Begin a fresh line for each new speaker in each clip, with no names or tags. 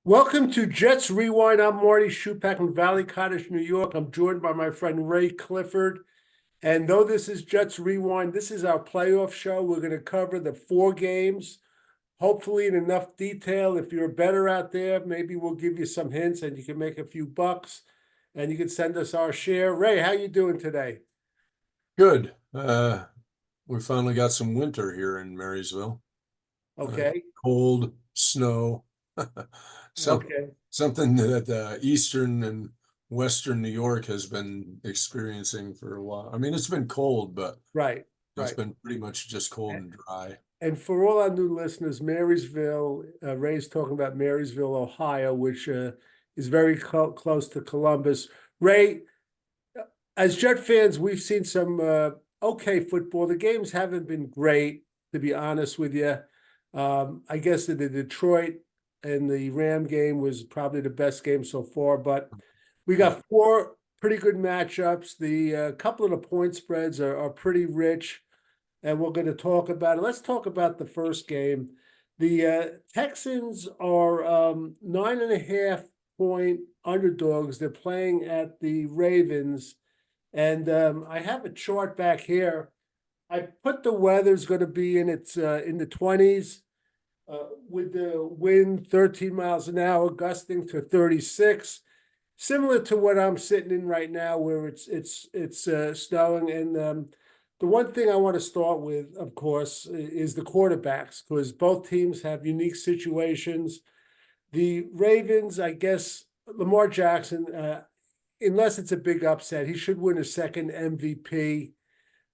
Welcome to Jets Rewind. I'm Marty Schupak from Valley Cottage, New York. I'm joined by my friend Ray Clifford. And though this is Jets Rewind, this is our playoff show. We're going to cover the four games, hopefully in enough detail. If you're better out there, maybe we'll give you some hints and you can make a few bucks and you can send us our share. Ray, how you doing today?
Good. We finally got some winter here in Marysville.
Okay.
Cold, snow, some
Okay.
something that Eastern and Western New York has been experiencing for a while. I mean, it's been cold, but
Right.
it's
Right.
been pretty much just cold and dry.
And for all our new listeners, Marysville, Ray's talking about Marysville, Ohio, which is very close to Columbus. Ray, as Jet fans, we've seen some okay football. The games haven't been great, to be honest with you. I guess the Detroit and the Ram game was probably the best game so far, but we
Yeah.
got four pretty good matchups. The couple of the point spreads are pretty rich, and we're going to talk about it. Let's talk about the first game. The Texans are 9.5 point underdogs. They're playing at the Ravens, and I have a chart back here. I put the weather's going to be in the 20s, with the wind 13 miles an hour, gusting to 36. Similar to what I'm sitting in right now, where it's snowing. And the one thing I want to start with, of course, is the quarterbacks, because both teams have unique situations. The Ravens, I guess, Lamar Jackson, unless it's a big upset, he should win a second MVP.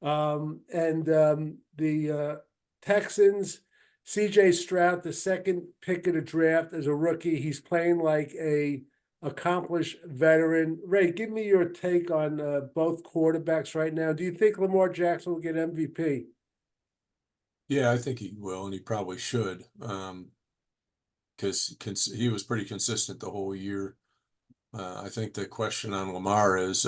And the Texans, CJ Stroud, the second pick of the draft as a rookie, he's playing like a accomplished veteran. Ray, give me your take on both quarterbacks right now. Do you think Lamar Jackson will get MVP?
Yeah, I think he will, and he probably should, because he was pretty consistent the whole year. I think the question on Lamar is,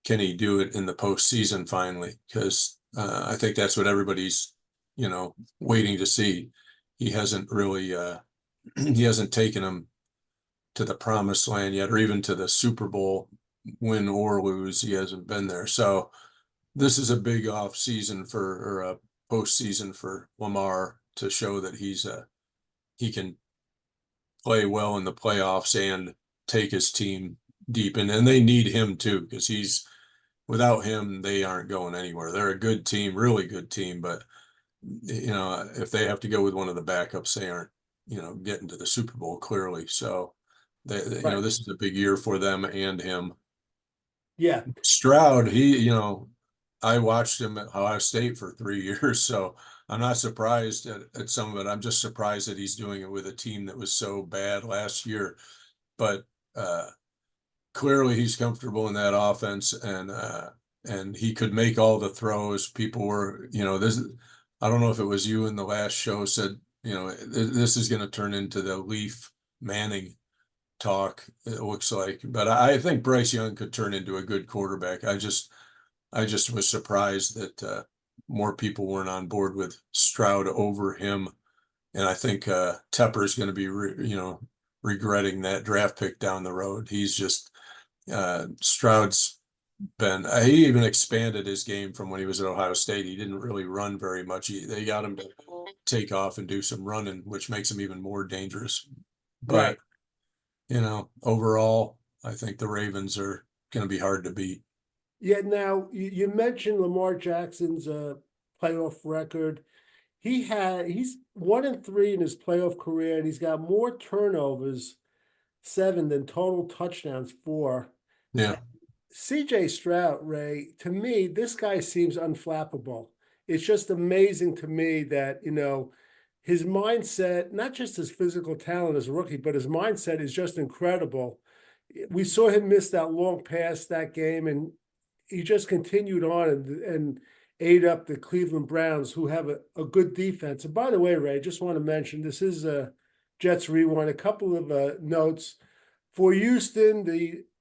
can he do it in the postseason finally? Because I think that's what everybody's, waiting to see. He hasn't really, he hasn't taken him to the promised land yet, or even to the Super Bowl, win or lose. He hasn't been there. So this is a big off season or a postseason for Lamar to show that he can play well in the playoffs and take his team deep. And they need him too, because without him, they aren't going anywhere. They're a good team, really good team, but if they have to go with one of the backups, they aren't, getting to the Super Bowl clearly. So
Right.
this is a big year for them and him.
Yeah.
Stroud, I watched him at Ohio State for 3 years, so I'm not surprised at some of it. I'm just surprised that he's doing it with a team that was so bad last year. But clearly he's comfortable in that offense, and he could make all the throws. People were, this. I don't know if it was you in the last show said, this is going to turn into the Leaf Manning talk, it looks like. But I think Bryce Young could turn into a good quarterback. I just was surprised that more people weren't on board with Stroud over him. And I think Tepper is going to be, regretting that draft pick down the road. He's just Stroud's been. He even expanded his game from when he was at Ohio State. He didn't really run very much. They got him to take off and do some running, which makes him even more dangerous.
Right.
But overall, I think the Ravens are going to be hard to beat.
Yeah. Now you mentioned Lamar Jackson's playoff record. He's 1-3 in his playoff career, and he's got more turnovers, 7, than total touchdowns, 4.
Yeah.
CJ Stroud, Ray, to me, this guy seems unflappable. It's just amazing to me that, his mindset, not just his physical talent as a rookie, but his mindset is just incredible. We saw him miss that long pass that game, and he just continued on and ate up the Cleveland Browns, who have a good defense. And by the way, Ray, just want to mention this is a Jets Rewind. A couple of notes for Houston.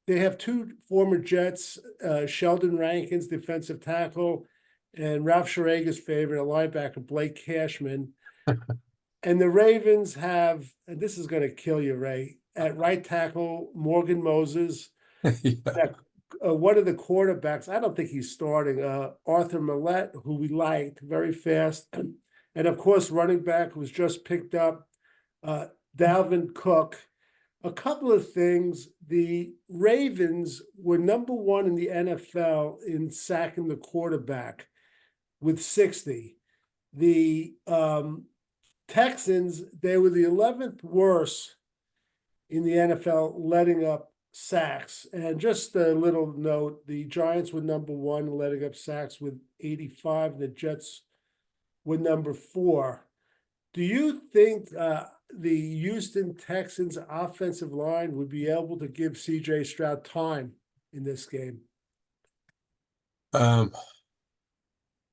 They have two former Jets, Sheldon Rankins, defensive tackle, and Ralph Schrager's favorite, a linebacker, Blake Cashman. And the Ravens have, and this is going to kill you, Ray, at right tackle, Morgan Moses.
Yeah.
One of the quarterbacks, I don't think he's starting, Arthur Millette, who we liked, very fast. And of course, running back was just picked up, uh, Dalvin Cook. A couple of things. The Ravens were number one in the NFL in sacking the quarterback with 60. The Texans, they were the 11th worst in the NFL letting up sacks. And just a little note, the Giants were number one letting up sacks with 85, and the Jets were number four. Do you think the Houston Texans offensive line would be able to give CJ Stroud time in this game?
Um,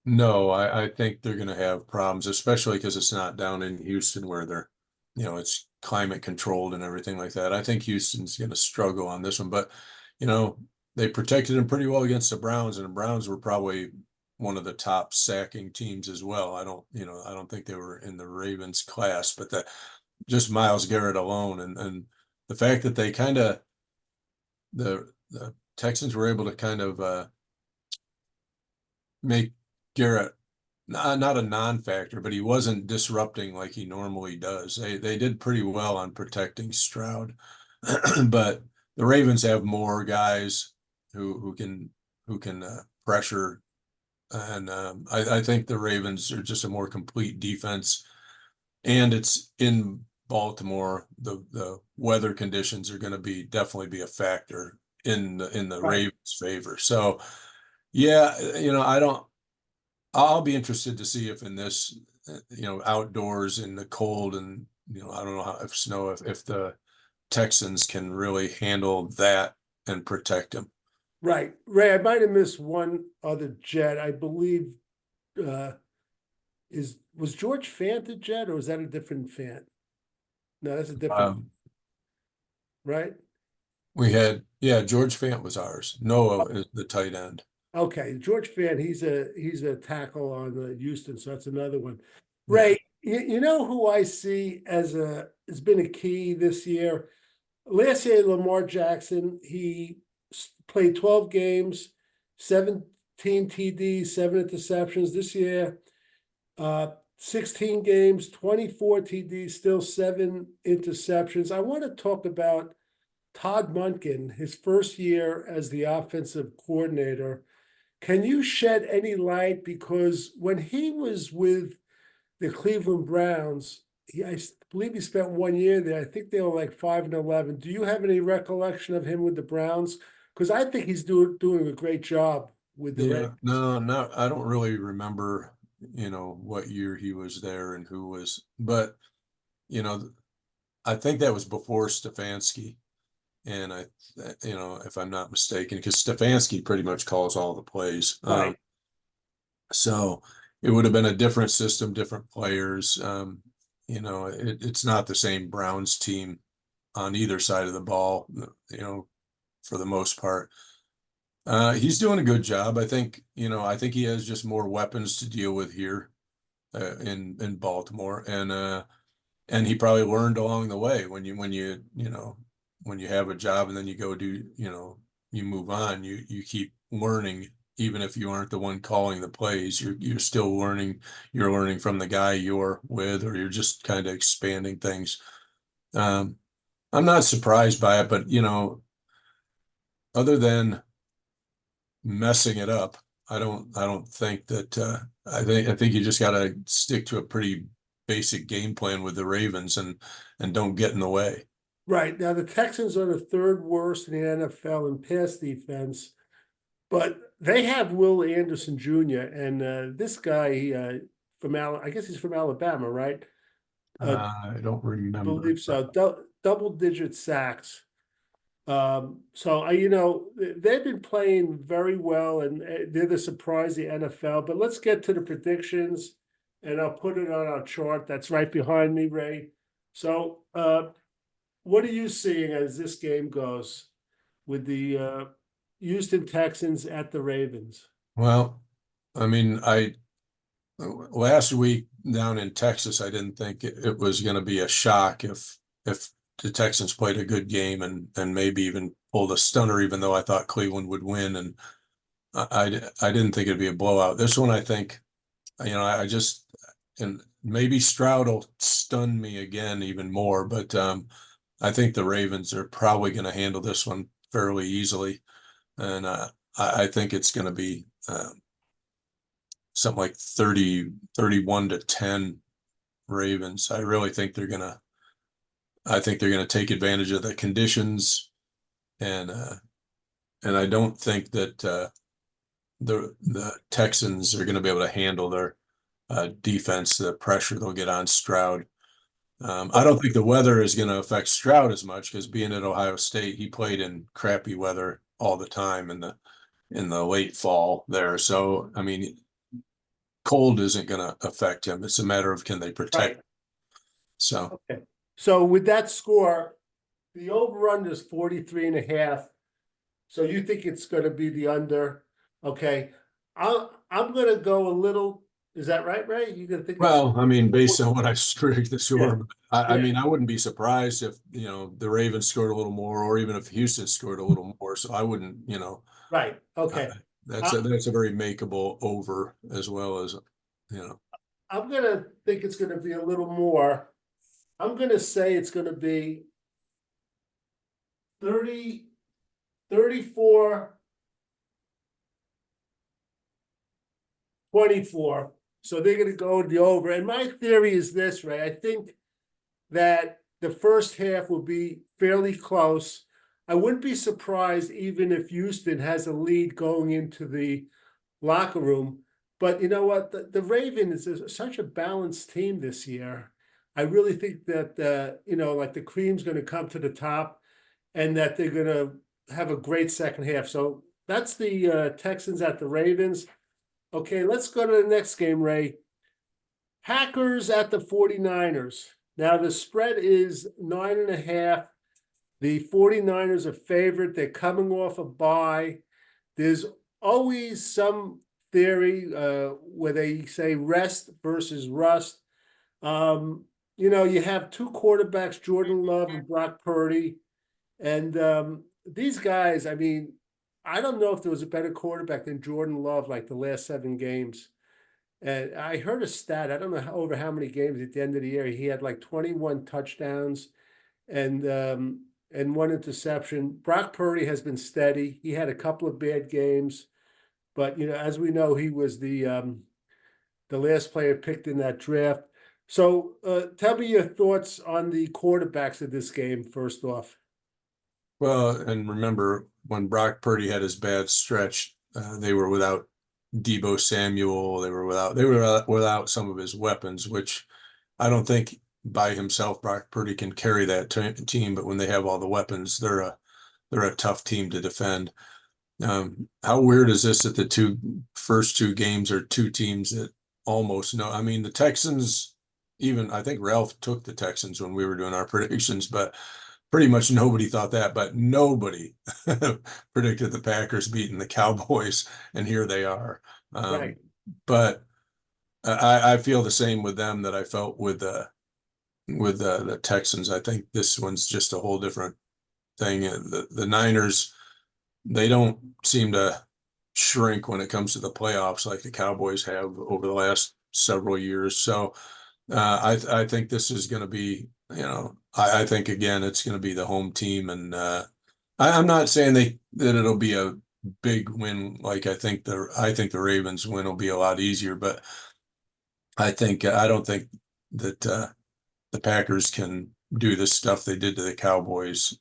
no, I think they're gonna have problems, especially because it's not down in Houston where they're, it's climate controlled and everything like that. I think Houston's gonna struggle on this one, but they protected him pretty well against the Browns, and the Browns were probably one of the top sacking teams as well. I don't think they were in the Ravens class, but that just Myles Garrett alone and the fact that they kind of the Texans were able to kind of make Garrett not a non-factor, but he wasn't disrupting like he normally does. They did pretty well on protecting Stroud, but the Ravens have more guys who can pressure, and I think the Ravens are just a more complete defense, and it's in Baltimore. The weather conditions are going to be definitely be a factor in the
Right.
Ravens' favor. So yeah, I don't. I'll be interested to see if in this, outdoors in the cold and, I don't know how if snow, if the Texans can really handle that and protect him.
Right. Ray, I might have missed one other Jet. I believe uh was George Fant a Jet, or is that a different Fant? No, that's a different,
Um,
right?
yeah, George Fant was ours. Noah is the tight end.
Okay, George Fant, he's a tackle on the Houston, so that's another one.
Yeah.
Ray, you know who I see as a has been a key this year? Last year, Lamar Jackson, he played 12 games, 17 TDs, 7 interceptions. This year, 16 games, 24 TDs, still 7 interceptions. I want to talk about Todd Monken, his first year as the offensive coordinator. Can you shed any light? Because when he was with the Cleveland Browns, I believe he spent 1 year there. I think they were like 5-11. Do you have any recollection of him with the Browns? Because I think he's doing a great job with the
Yeah.
Ravens.
No, I don't really remember, what year he was there and who was, but, you know, I think that was before Stefanski. And if I'm not mistaken, because Stefanski pretty much calls all the plays.
Right,
So it would have been a different system, different players. It's not the same Browns team on either side of the ball, for the most part. He's doing a good job. I think he has just more weapons to deal with here in Baltimore, and he probably learned along the way when you have a job and then you go do, you move on, you keep learning. Even if you aren't the one calling the plays, you're still learning. You're learning from the guy you're with, or you're just kind of expanding things. Um, I'm not surprised by it, but other than messing it up, I don't think that I think you just got to stick to a pretty basic game plan with the Ravens and don't get in the way.
right. Now the Texans are the third worst in the NFL in pass defense, but they have Will Anderson Jr. and this guy from I guess he's from Alabama, right? Uh,
I don't remember.
believe so. Double-digit sacks. So they've been playing very well, and they're the surprise of the NFL. But let's get to the predictions, and I'll put it on our chart that's right behind me, Ray. So, what are you seeing as this game goes with the Houston Texans at the Ravens?
Well, I mean, last week down in Texas, I didn't think it was going to be a shock if the Texans played a good game and maybe even pulled a stunner, even though I thought Cleveland would win. And I didn't think it'd be a blowout. This one, I think, I just, and maybe Stroud will stun me again even more, but I think the Ravens are probably going to handle this one fairly easily. And I think it's going to be something like 31-10 Ravens. I think they're gonna take advantage of the conditions, and I don't think that the Texans are gonna be able to handle their defense, the pressure they'll get on Stroud. I don't think the weather is gonna affect Stroud as much because being at Ohio State, he played in crappy weather all the time in the late fall there. So I mean, cold isn't gonna affect him. It's a matter of can they protect.
Right.
So.
Okay. So with that score, the over-under is 43.5. So you think it's gonna be the under? Okay. I'm gonna go a little, is that right, Ray? You gonna think it's
Well, I mean, based on what I predicted the
yeah,
score, I
yeah,
mean, I wouldn't be surprised if, the Ravens scored a little more, or even if Houston scored a little more. So I wouldn't,
right.
uh,
Okay.
that's
I,
that's a very makeable over as well as, you know,
I'm gonna think it's gonna be a little more. I'm gonna say it's gonna be 30, 34, 24. So they're gonna go the over. And my theory is this, Ray. I think that the first half will be fairly close. I wouldn't be surprised even if Houston has a lead going into the locker room. But you know what? The Ravens is such a balanced team this year. I really think that like the cream's going to come to the top, and that they're going to have a great second half. So that's the Texans at the Ravens. Okay, let's go to the next game, Ray. Packers at the 49ers. Now the spread is 9.5. The 49ers are favorite. They're coming off a bye. There's always some theory where they say rest versus rust. You have two quarterbacks, Jordan Love and Brock Purdy. And these guys, I mean, I don't know if there was a better quarterback than Jordan Love like the last 7 games. And I heard a stat, I don't know over how many games at the end of the year, he had like 21 touchdowns and 1 interception. Brock Purdy has been steady. He had a couple of bad games, but as we know, he was the last player picked in that draft. So tell me your thoughts on the quarterbacks of this game, first off.
well, and remember when Brock Purdy had his bad stretch, they were without Debo Samuel. They were without some of his weapons, which I don't think by himself Brock Purdy can carry that team. But when they have all the weapons, they're a tough team to defend. How weird is this that the first two games are two teams that almost know? I mean, the Texans, even I think Ralph took the Texans when we were doing our predictions, but pretty much nobody thought that. But nobody predicted the Packers beating the Cowboys, and here they are.
Right.
But I feel the same with them that I felt with the Texans. I think this one's just a whole different thing. The Niners, they don't seem to shrink when it comes to the playoffs like the Cowboys have over the last several years. So I think this is going to be, I think again it's going to be the home team, and I'm not saying that it'll be a big win. Like I think the Ravens win will be a lot easier, but I don't think that the Packers can do this stuff they did to the Cowboys.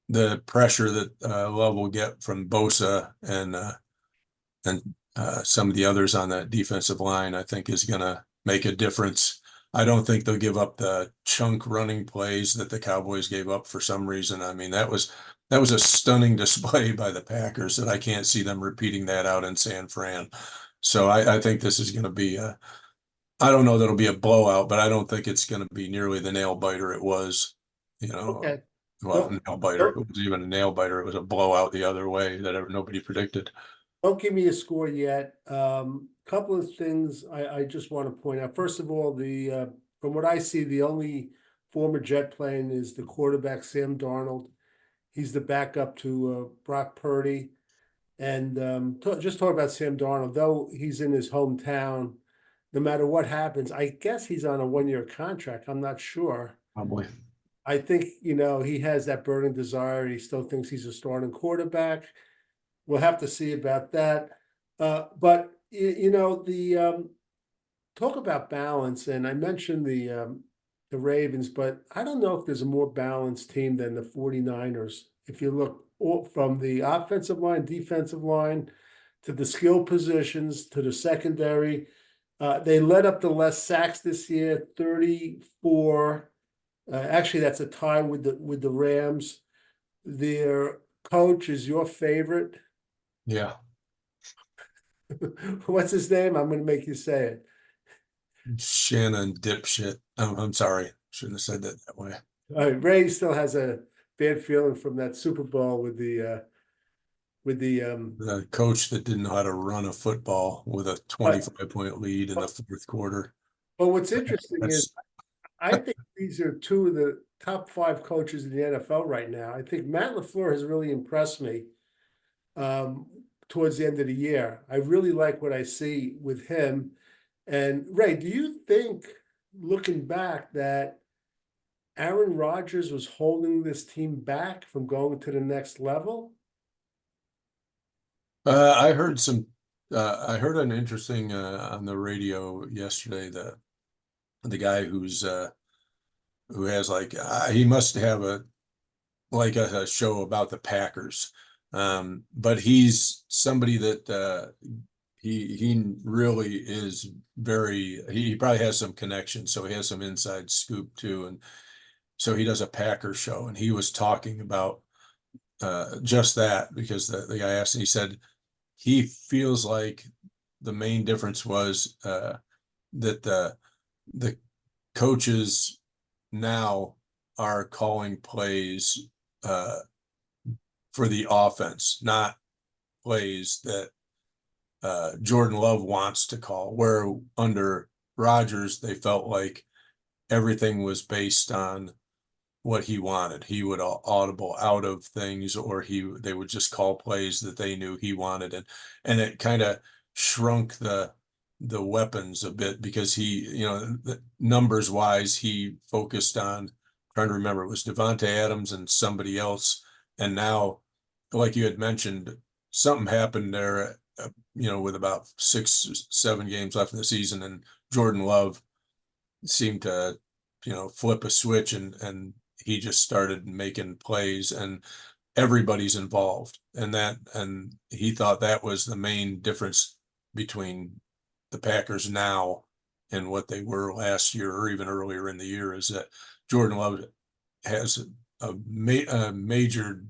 The pressure that Love will get from Bosa and some of the others on that defensive line, I think is going to make a difference. I don't think they'll give up the chunk running plays that the Cowboys gave up for some reason. I mean, that was a stunning display by the Packers that I can't see them repeating that out in San Fran. So I think this is going to be I don't know that it'll be a blowout, but I don't think it's going to be nearly the nail biter it was, you know.
Okay.
Well,
Don't
nail biter. It
don't
was even a nail biter. It was a blowout the other way that nobody predicted.
don't give me a score yet. couple of things I just want to point out. First of all, from what I see, the only former Jet playing is the quarterback, Sam Darnold. He's the backup to Brock Purdy. And just talk about Sam Darnold, though he's in his hometown, no matter what happens, I guess he's on a 1-year contract. I'm not sure.
Probably.
I think, he has that burning desire. He still thinks he's a starting quarterback. We'll have to see about that. But the talk about balance, and I mentioned the Ravens, but I don't know if there's a more balanced team than the 49ers. If you look from the offensive line, defensive line, to the skill positions, to the secondary, they led up the less sacks this year, 34. Actually, that's a tie with the Rams. Their coach is your favorite.
Yeah.
What's his name? I'm going to make you say it.
Shannon dipshit. I'm sorry. Shouldn't have said that way.
Ray still has a bad feeling from that Super Bowl with the
The coach that didn't know how to run a football with a 25-point lead in the fourth quarter.
But what's interesting is
That's
I think these are two of the top 5 coaches in the NFL right now. I think Matt LaFleur has really impressed me towards the end of the year. I really like what I see with him. And Ray, do you think, looking back, that Aaron Rodgers was holding this team back from going to the next level?
I heard I heard an interesting on the radio yesterday, the guy who has like he must have a show about the Packers. But he's somebody that he really is he probably has some connections, so he has some inside scoop too. And so he does a Packer show, and he was talking about just that, because the guy asked, and he said he feels like the main difference was that the coaches now are calling plays for the offense, not plays that Jordan Love wants to call, where under Rodgers, they felt like everything was based on what he wanted. He would audible out of things, or they would just call plays that they knew he wanted. And it kind of shrunk the weapons a bit, because he, numbers wise, he focused on, trying to remember, it was Devontae Adams and somebody else. And now, like you had mentioned, something happened there, with about 6-7 games left in the season, and Jordan Love seemed to, flip a switch, and he just started making plays, and everybody's involved. And he thought that was the main difference between the Packers now and what they were last year, or even earlier in the year, is that Jordan Love has a major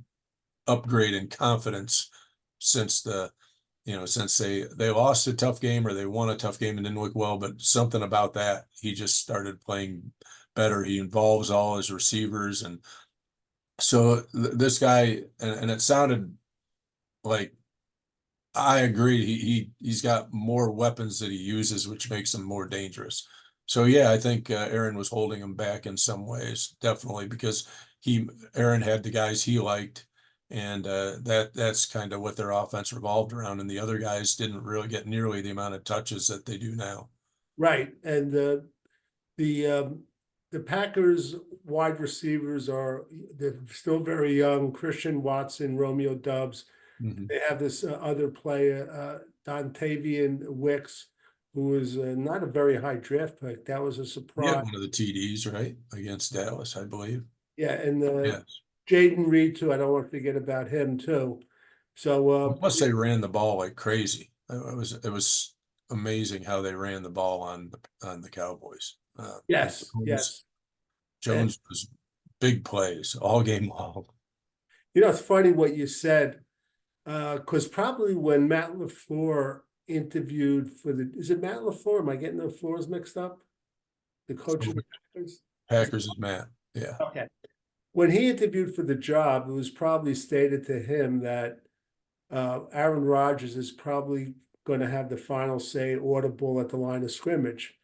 upgrade in confidence since since they lost a tough game, or they won a tough game and didn't look well, but something about that, he just started playing better. He involves all his receivers. And so this guy, and it sounded like, I agree, he's got more weapons that he uses, which makes him more dangerous. So yeah, I think Aaron was holding him back in some ways, definitely, because Aaron had the guys he liked, and that's kind of what their offense revolved around, and the other guys didn't really get nearly the amount of touches that they do now.
Right. And the Packers wide receivers they're still very young. Christian Watson, Romeo Doubs.
Mhm.
They have this other player, Dontavian Wicks, who was not a very high draft pick. That was a
He had
surprise.
one of the TDs, right, against Dallas, I believe.
Yeah, and
Yes.
Jaden Reed too. I don't want to forget about him too. So
Plus, they ran the ball like crazy. It was amazing how they ran the ball on the Cowboys.
yes,
Jones,
yes. And
Jones was big plays all game long.
it's funny what you said, because probably when Matt LaFleur interviewed is it Matt LaFleur? Am I getting the floors mixed up? The coach of the Packers?
Packers is Matt. Yeah.
Okay. When he interviewed for the job, it was probably stated to him that Aaron Rodgers is probably going to have the final say audible at the line of scrimmage,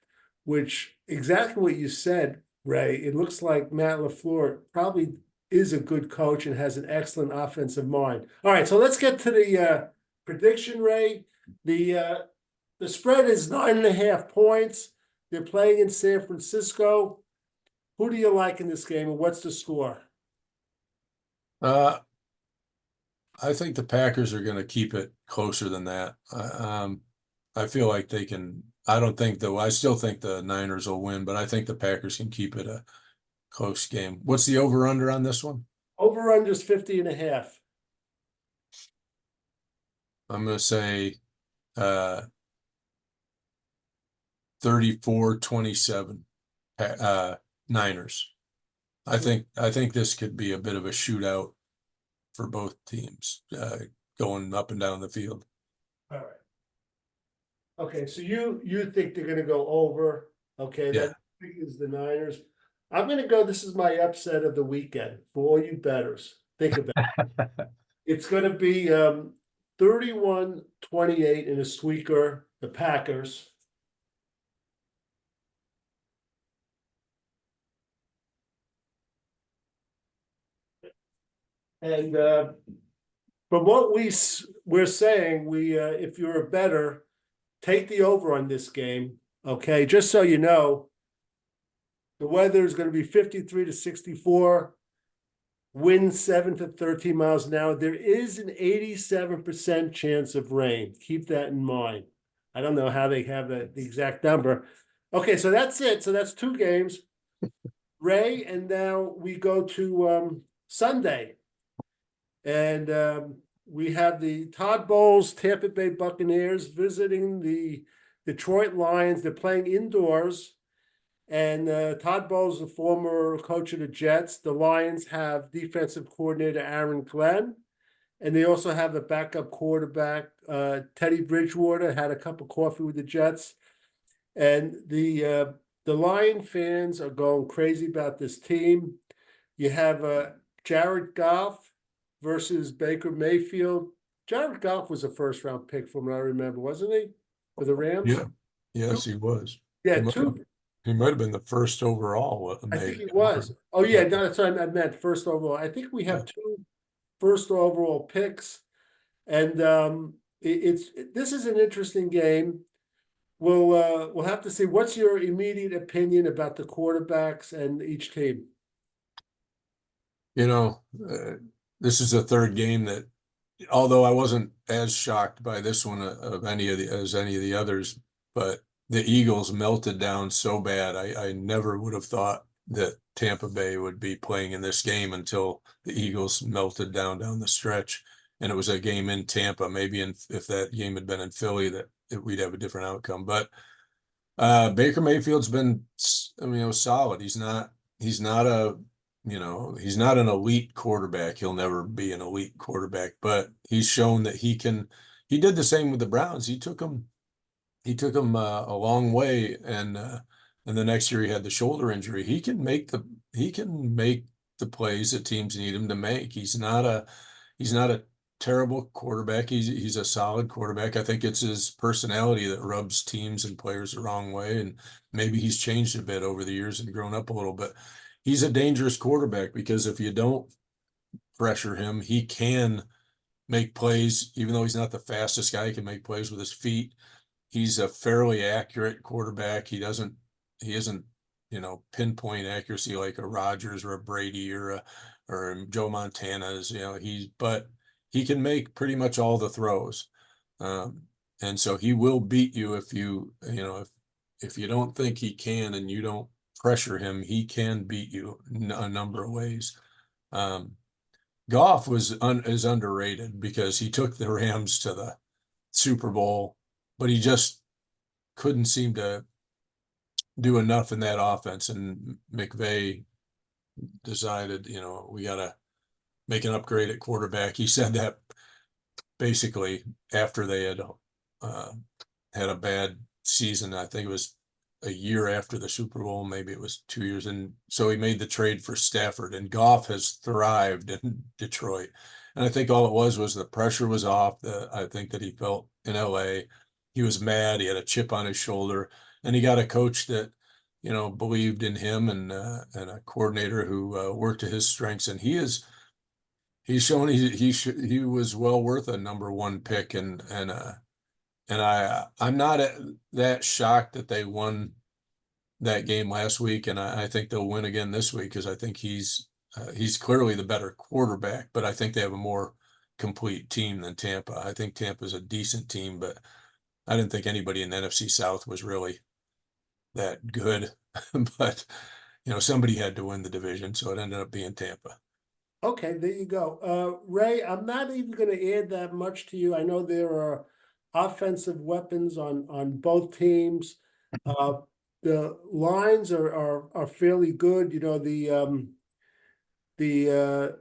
which exactly what you said, Ray. It looks like Matt LaFleur probably is a good coach and has an excellent offensive mind. All right, so let's get to the prediction, Ray. The spread is 9.5 points. They're playing in San Francisco. Who do you like in this game, and what's the score?
Uh, I think the Packers are going to keep it closer than that. I feel like they can. I don't think though. I still think the Niners will win, but I think the Packers can keep it a close game. What's the over/under on this one?
Over under is 50.5.
I'm going to say 34-27 Niners. I think this could be a bit of a shootout for both teams, going up and down the field.
All right. Okay, so you think they're gonna go over? Okay,
Yeah.
that is the Niners. I'm gonna go. This is my upset of the weekend for all you bettors. Think about it. It's gonna be 31-28 in a squeaker. The Packers. And from what we're saying, if you're a bettor, take the over on this game. Okay, just so you know, the weather is going to be 53 to 64, wind 7 to 13 miles an hour. There is an 87% chance of rain. Keep that in mind. I don't know how they have the exact number. Okay, so that's it. So that's 2 games, Ray, and now we go to Sunday. And we have the Todd Bowles Tampa Bay Buccaneers visiting the Detroit Lions. They're playing indoors. And Todd Bowles is the former coach of the Jets. The Lions have defensive coordinator Aaron Glenn. And they also have a backup quarterback, Teddy Bridgewater, had a cup of coffee with the Jets. And the Lion fans are going crazy about this team. You have Jared Goff versus Baker Mayfield. Jared Goff was a first-round pick from what I remember, wasn't he? For the Rams?
Yeah. Yes, he was.
Yeah,
He might have been the first overall,
I think
maybe.
he was. Oh, yeah, no, that's what I meant, first overall. I think we have 2 first overall picks. And this is an interesting game. We'll have to see. What's your immediate opinion about the quarterbacks and each team?
You know, this is the third game that, although I wasn't as shocked by this one of any of the others, but the Eagles melted down so bad. I never would have thought that Tampa Bay would be playing in this game until the Eagles melted down the stretch. And it was a game in Tampa. Maybe if that game had been in Philly, that we'd have a different outcome. But Baker Mayfield's been, solid. He's not he's not an elite quarterback. He'll never be an elite quarterback, but he's shown that he can. He did the same with the Browns. He took them a long way, and the next year he had the shoulder injury. He can make the plays that teams need him to make. He's not a terrible quarterback. He's a solid quarterback. I think it's his personality that rubs teams and players the wrong way, and maybe he's changed a bit over the years and grown up a little bit. He's a dangerous quarterback because if you don't pressure him, he can make plays. Even though he's not the fastest guy, he can make plays with his feet. He's a fairly accurate quarterback. He isn't, pinpoint accuracy like a Rodgers or a Brady or Joe Montana's, but he can make pretty much all the throws. And so he will beat you if if you don't think he can and you don't pressure him, he can beat you a number of ways. Goff is underrated because he took the Rams to the Super Bowl, but he just couldn't seem to do enough in that offense. And McVay decided, we got to make an upgrade at quarterback. He said that basically after they had had a bad season. I think it was a year after the Super Bowl, maybe it was 2 years. And so he made the trade for Stafford, and Goff has thrived in Detroit. And I think all it was the pressure was off. I think that he felt in LA he was mad. He had a chip on his shoulder, and he got a coach that, believed in him, and a coordinator who worked to his strengths. And he's shown he was well worth a number one pick. I'm not that shocked that they won that game last week, and I think they'll win again this week because I think he's clearly the better quarterback, but I think they have a more complete team than Tampa. I think Tampa's a decent team, but I didn't think anybody in the NFC South was really that good. But somebody had to win the division, so it ended up being Tampa.
Okay, there you go. Ray, I'm not even going to add that much to you. I know there are offensive weapons on both teams. The lines are fairly good. The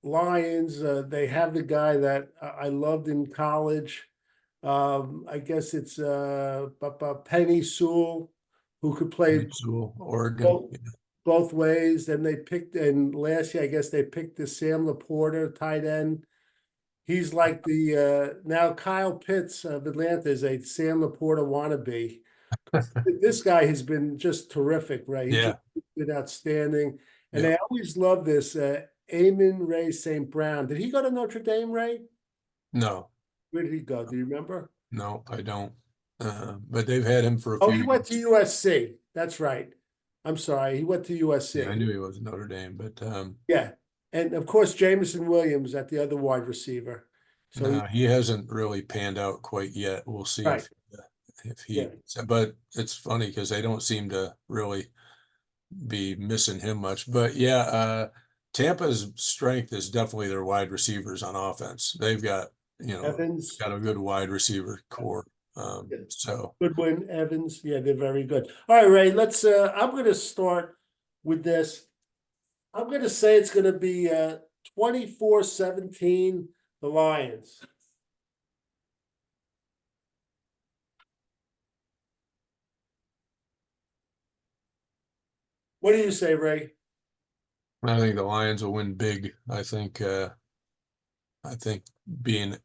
Lions, they have the guy that I loved in college. I guess it's Penny Sewell, who could play
Sewell, Oregon.
both, both ways. Then they picked, and last year I guess they picked the Sam Laporta tight end. He's like the now Kyle Pitts of Atlanta is a Sam Laporta wannabe. This guy has been just terrific, right? He's
Yeah.
just been outstanding. And
Yeah.
I always love this Amon Ray St. Brown. Did he go to Notre Dame, Ray?
No,
Where did he go? Do you remember?
no, I don't. But they've had him for a
Oh,
few
he went to
years.
USC. That's right. I'm sorry. He went to
Yeah, I
USC.
knew he was Notre Dame, but
Yeah. And of course, Jamison Williams at the other wide receiver. So
no, he hasn't really panned out quite yet. We'll see
right.
if
Yeah.
but it's funny because they don't seem to really be missing him much. But yeah, Tampa's strength is definitely their wide receivers on offense. They've got,
Evans.
got a good wide receiver core.
Yeah.
So
Goodwin, Evans. Yeah, they're very good. All right, Ray, I'm gonna start with this. I'm gonna say it's gonna be 24-17, the Lions. What do you say, Ray?
I think the Lions will win big. I think being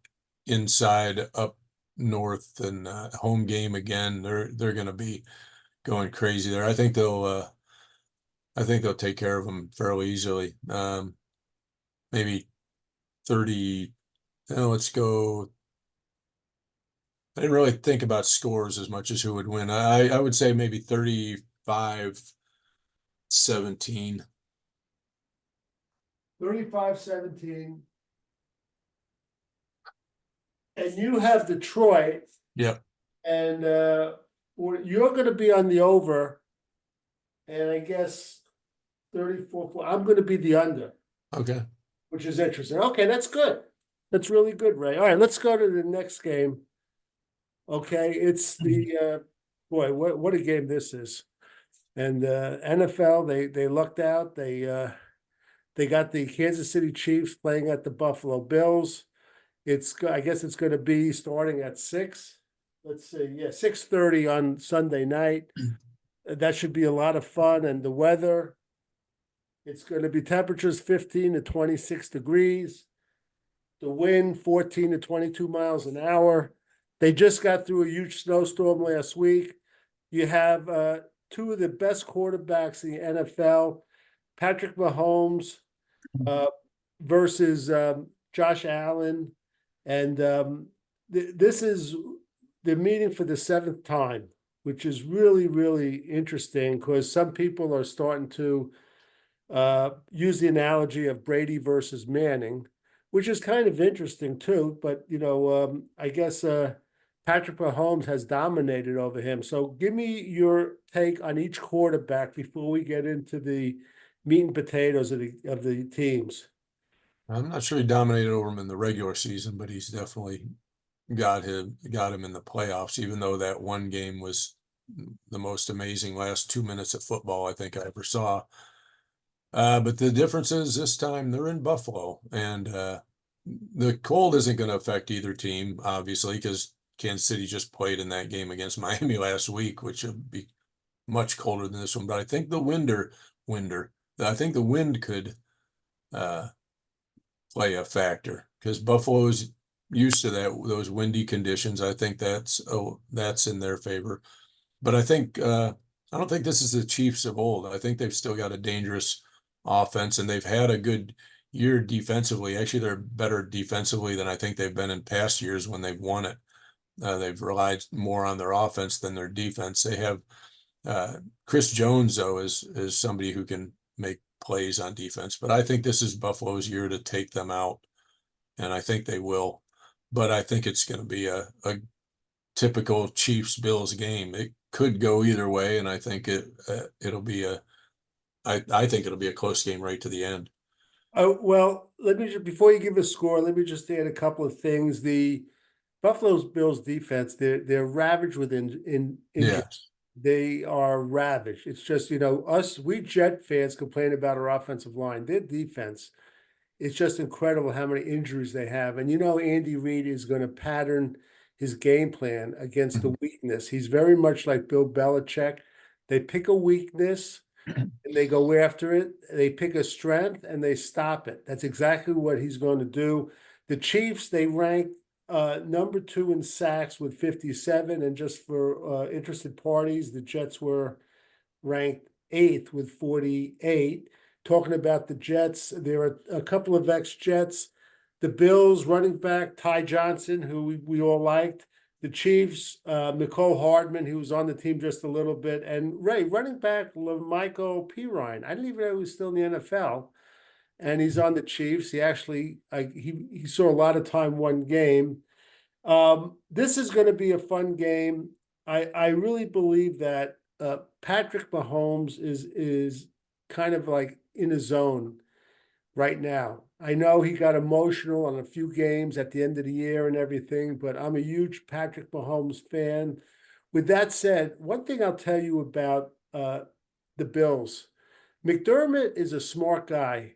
inside up north and home game again, they're going to be going crazy there. I think they'll take care of them fairly easily. Maybe 30. Let's go. I didn't really think about scores as much as who would win. I would say maybe 35-17.
35-17. And you have Detroit,
Yep.
and you're gonna be on the over, and I guess 34. I'm gonna be the under,
Okay.
which is interesting. Okay, that's good. That's really good, Ray. All right, let's go to the next game. Okay, it's the boy, what a game this is. And NFL, they lucked out. They got the Kansas City Chiefs playing at the Buffalo Bills. I guess it's going to be starting at 6. Let's see, yeah, 6:30 on Sunday night. That should be a lot of fun. And the weather, it's going to be temperatures 15 to 26 degrees. The wind 14 to 22 miles an hour. They just got through a huge snowstorm last week. You have two of the best quarterbacks in the NFL, Patrick Mahomes versus Josh Allen. And this is the meeting for the 7th time, which is really, really interesting because some people are starting to use the analogy of Brady versus Manning, which is kind of interesting too. But I guess Patrick Mahomes has dominated over him. So give me your take on each quarterback before we get into the meat and potatoes of the teams.
I'm not sure he dominated over him in the regular season, but he's definitely got him in the playoffs, even though that one game was the most amazing last 2 minutes of football I think I ever saw. But the difference is this time they're in Buffalo, and the cold isn't going to affect either team, obviously, because Kansas City just played in that game against Miami last week, which would be much colder than this one. But I think I think the wind could play a factor because Buffalo's used to those windy conditions. I think that's in their favor. But I don't think this is the Chiefs of old. I think they've still got a dangerous offense, and they've had a good year defensively. Actually, they're better defensively than I think they've been in past years when they've won it. They've relied more on their offense than their defense. They have Chris Jones, though, is somebody who can make plays on defense. But I think this is Buffalo's year to take them out, and I think they will. But I think it's going to be a typical Chiefs Bills game. It could go either way, and I think it'll be I think it'll be a close game right to the end.
Oh, well, let me just, before you give a score, let me just add a couple of things. The Buffalo's Bills defense, they're ravaged with injury.
Yes.
They are ravaged. It's just, we Jet fans complain about our offensive line. Their defense, it's just incredible how many injuries they have. And Andy Reid is going to pattern his game plan against the weakness. He's very much like Bill Belichick. They pick a weakness and they go after it. They pick a strength and they stop it. That's exactly what he's going to do. The Chiefs, they rank number 2 in sacks with 57. And just for interested parties, the Jets were ranked 8th with 48. Talking about the Jets, there are a couple of ex-Jets. The Bills running back Ty Johnson, who we all liked. The Chiefs, Nicole Hardman, who was on the team just a little bit, and running back Michael Pirine. I didn't even know he was still in the NFL, and he's on the Chiefs. He actually he saw a lot of time one game. This is going to be a fun game. I really believe that Patrick Mahomes is kind of like in a zone right now. I know he got emotional on a few games at the end of the year and everything, but I'm a huge Patrick Mahomes fan. With that said, one thing I'll tell you about the Bills, McDermott is a smart guy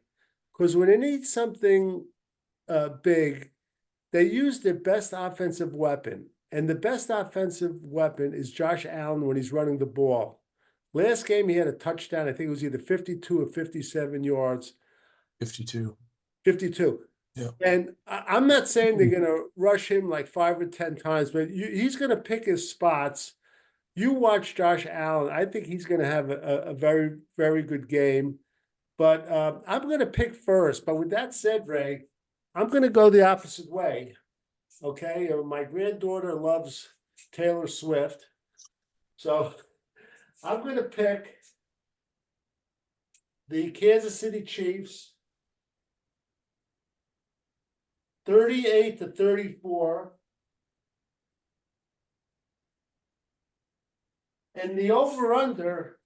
because when they need something big, they use their best offensive weapon. And the best offensive weapon is Josh Allen when he's running the ball. Last game, he had a touchdown. I think it was either 52 or 57 yards.
52.
52.
Yeah.
And I'm not saying they're going to rush him like 5 or 10 times, but he's going to pick his spots. You watch Josh Allen. I think he's going to have a very, very good game. But I'm going to pick first. But with that said, Ray, I'm going to go the opposite way. Okay. My granddaughter loves Taylor Swift. So I'm going to pick the Kansas City Chiefs 38-34. And the over-under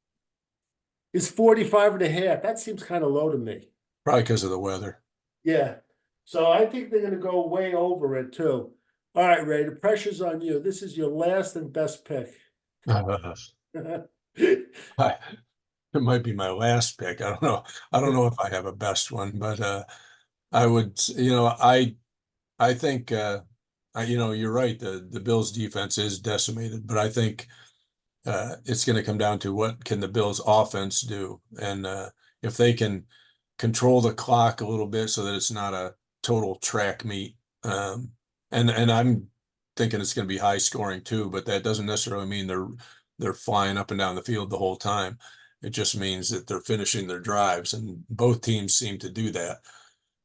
is 45.5. That seems kind of low to me.
Probably because of the weather.
Yeah. So I think they're going to go way over it too. All right, Ray, the pressure's on you. This is your last and best pick.
It might be my last pick. I don't know. I don't know if I have a best one, but I would, I think you're right. The Bills defense is decimated, but I think it's going to come down to what can the Bills offense do, and if they can control the clock a little bit so that it's not a total track meet. And I'm thinking it's going to be high scoring too, but that doesn't necessarily mean they're flying up and down the field the whole time. It just means that they're finishing their drives, and both teams seem to do that.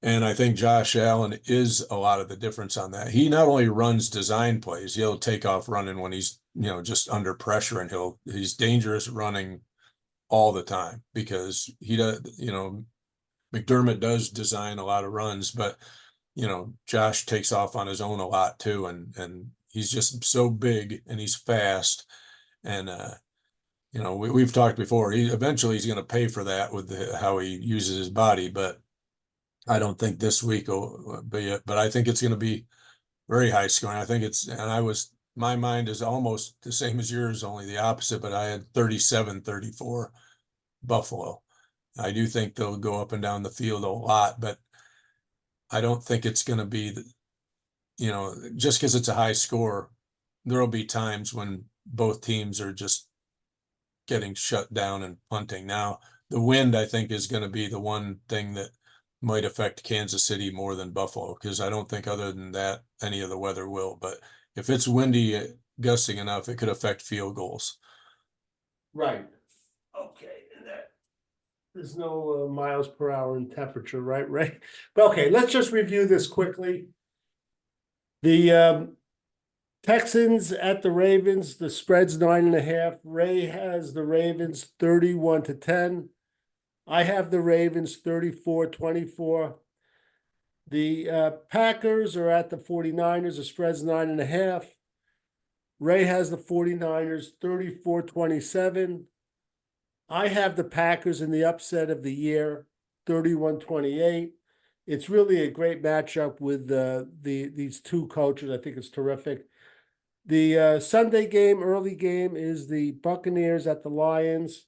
And I think Josh Allen is a lot of the difference on that. He not only runs design plays, he'll take off running when he's, just under pressure, and he's dangerous running all the time because he does, McDermott does design a lot of runs, but Josh takes off on his own a lot too, and he's just so big and he's fast, and we've talked before. Eventually he's going to pay for that with how he uses his body, but I don't think this week will be it. But I think it's going to be very high scoring. I think my mind is almost the same as yours, only the opposite. But I had 37-34 Buffalo. I do think they'll go up and down the field a lot, but I don't think it's going to be, just because it's a high score, there'll be times when both teams are just getting shut down and punting. Now, the wind, I think, is going to be the one thing that might affect Kansas City more than Buffalo, because I don't think other than that, any of the weather will. But if it's windy, gusting enough, it could affect field goals.
Right. Okay, and that, there's no miles per hour in temperature, right, Ray? But okay, let's just review this quickly. The Texans at the Ravens, the spread's 9.5. Ray has the Ravens 31-10. I have the Ravens 34-24. The Packers are at the 49ers, the spread's 9.5. Ray has the 49ers 34-27. I have the Packers in the upset of the year, 31-28. It's really a great matchup with these two coaches. I think it's terrific. The Sunday game, early game, is the Buccaneers at the Lions.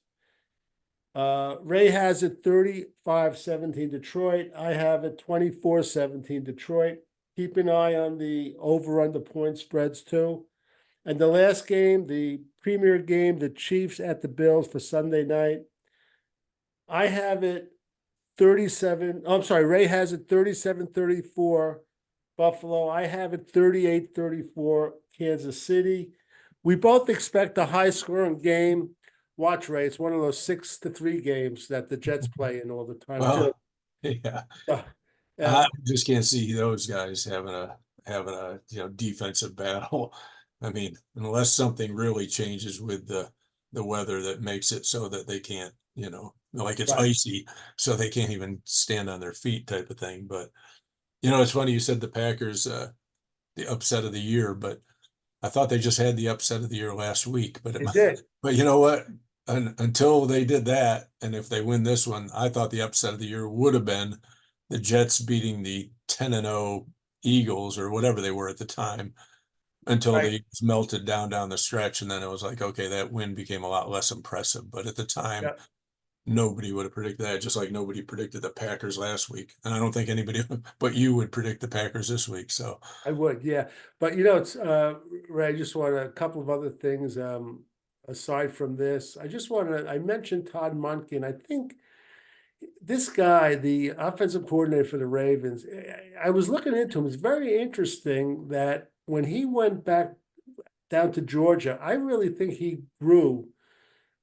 Ray has it 35-17 Detroit. I have it 24-17 Detroit. Keep an eye on the over-under point spreads too. And the last game, the premier game, the Chiefs at the Bills for Sunday night. I have it 37. Oh, I'm sorry, Ray has it 37-34 Buffalo. I have it 38-34 Kansas City. We both expect a high scoring game. Watch, Ray. It's one of those 6-3 games that the Jets play in all the time too.
Well, yeah,
Uh,
I just can't see those guys having a defensive battle. I mean, unless something really changes with the weather that makes it so that they can't, like it's
right.
icy, so they can't even stand on their feet type of thing. But it's funny you said the Packers the upset of the year, but I thought they just had the upset of the year last week. But
It did.
but you know what? Until they did that, and if they win this one, I thought the upset of the year would have been the Jets beating the 10-0 Eagles or whatever they were at the time, until
Right.
they melted down the stretch, and then it was like, okay, that win became a lot less impressive. But at the time,
Yeah,
nobody would have predicted that, just like nobody predicted the Packers last week. And I don't think anybody but you would predict the Packers this week. So,
I would, yeah. But it's Ray, I just want a couple of other things aside from this. I mentioned Todd Monken. I think this guy, the offensive coordinator for the Ravens, I was looking into him. It's very interesting that when he went back down to Georgia, I really think he grew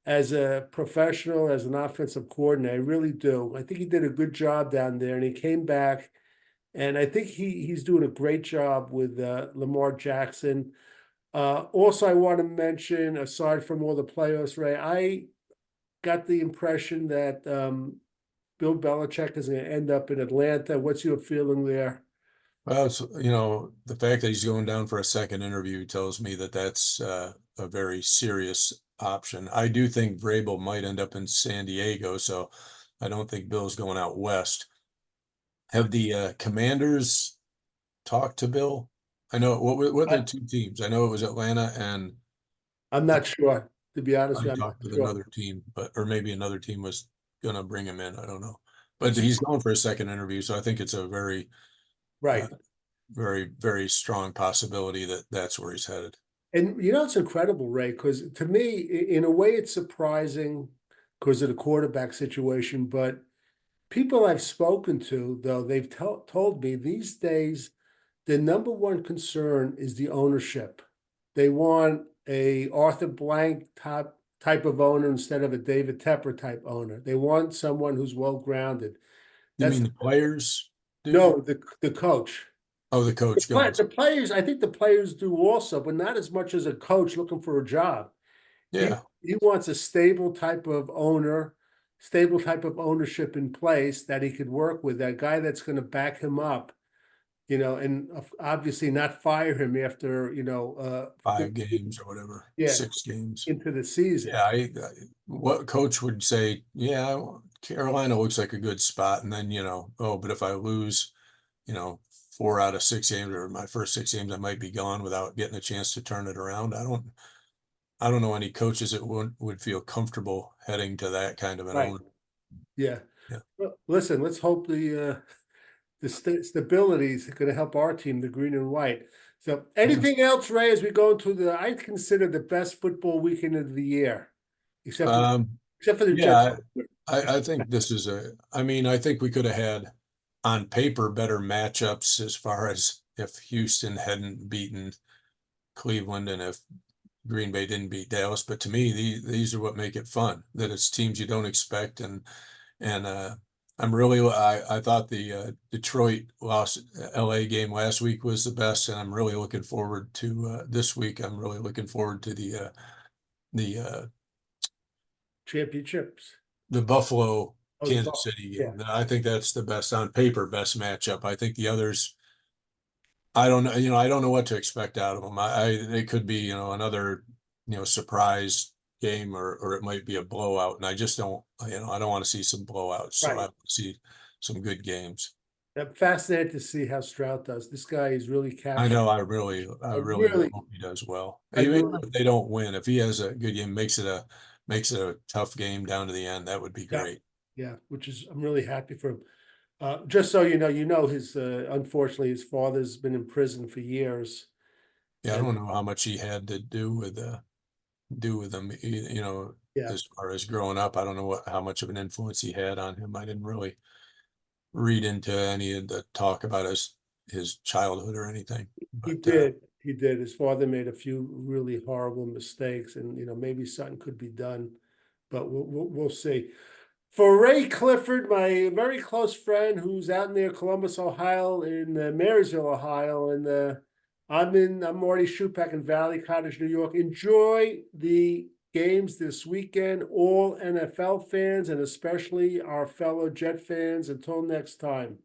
as a professional, as an offensive coordinator. I really do. I think he did a good job down there, and he came back, and I think he's doing a great job with Lamar Jackson. Also, I want to mention, aside from all the playoffs, Ray, I got the impression that Bill Belichick is going to end up in Atlanta. What's your feeling there?
well, it's, the fact that he's going down for a second interview tells me that that's a very serious option. I do think Vrabel might end up in San Diego, so I don't think Bill's going out west. Have the Commanders talked to Bill? I know what are
I,
the two teams? I know it was Atlanta, and
I'm not sure, to be honest
I
with you. I'm not
talked with
sure.
another team, or maybe another team was gonna bring him in. I don't know, but he's going for a second interview, so I think it's a very, uh,
Right.
very, very strong possibility that that's where he's headed.
And it's incredible, Ray, because to me, in a way, it's surprising because of the quarterback situation. But people I've spoken to, though, they've told me these days, the number one concern is the ownership. They want a Arthur Blank type of owner instead of a David Tepper type owner. They want someone who's well grounded.
You
That's
mean the players do?
no, the coach.
Oh, the coach going.
The players, I think the players do also, but not as much as a coach looking for a job. He
Yeah,
he wants a stable type of owner, stable type of ownership in place that he could work with, that guy that's going to back him up, and obviously not fire him after,
5 games or whatever,
yeah,
6 games.
into the season.
Yeah, what coach would say? Yeah, Carolina looks like a good spot, and then oh, but if I lose, you know, 4 out of 6 games or my first 6 games, I might be gone without getting a chance to turn it around. I don't know any coaches that would feel comfortable heading to that kind of an
Right.
owner.
Yeah.
Yeah.
Well, listen, let's hope the stability is going to help our team, the green and white. So,
Yeah.
anything else, Ray, as we go into I consider the best football weekend of the year, except for
Um,
except for the Jets.
yeah, I think this is I mean, I think we could have had on paper, better matchups as far as if Houston hadn't beaten Cleveland and if Green Bay didn't beat Dallas. But to me, these are what make it fun, that it's teams you don't expect. And I thought the Detroit lost LA game last week was the best, and I'm really looking forward to this week. I'm really looking forward to the
Championships.
the Buffalo
Oh, the
Kansas
ball.
City
Yeah,
game. I think that's the best on paper, best matchup. I think the others, I don't know, I don't know what to expect out of them. It could be, another, surprise game, or it might be a blowout, and I just don't, I don't want to see some blowouts. So I
right.
want to see some good games.
I'm fascinated to see how Stroud does. This guy is really
I
captured.
know. I
I
really
really,
hope he does well.
I
Even
really,
if they don't win, if he has a good game, makes it a tough game down to the end, that would be
yeah,
great.
yeah, which is, I'm really happy for him. Just so you know, his, unfortunately, his father's been in prison for years.
Yeah, I
And
don't know how much he had to do with them,
yeah,
as far as growing up. I don't know how much of an influence he had on him. I didn't really read into any of the talk about his childhood or anything.
he
But
did. He did. His father made a few really horrible mistakes, and maybe something could be done, but we'll see. For Ray Clifford, my very close friend who's out near Columbus, Ohio, in Marysville, Ohio, and I'm Marty Schupak in Valley Cottage, New York. Enjoy the games this weekend, all NFL fans, and especially our fellow Jet fans. Until next time.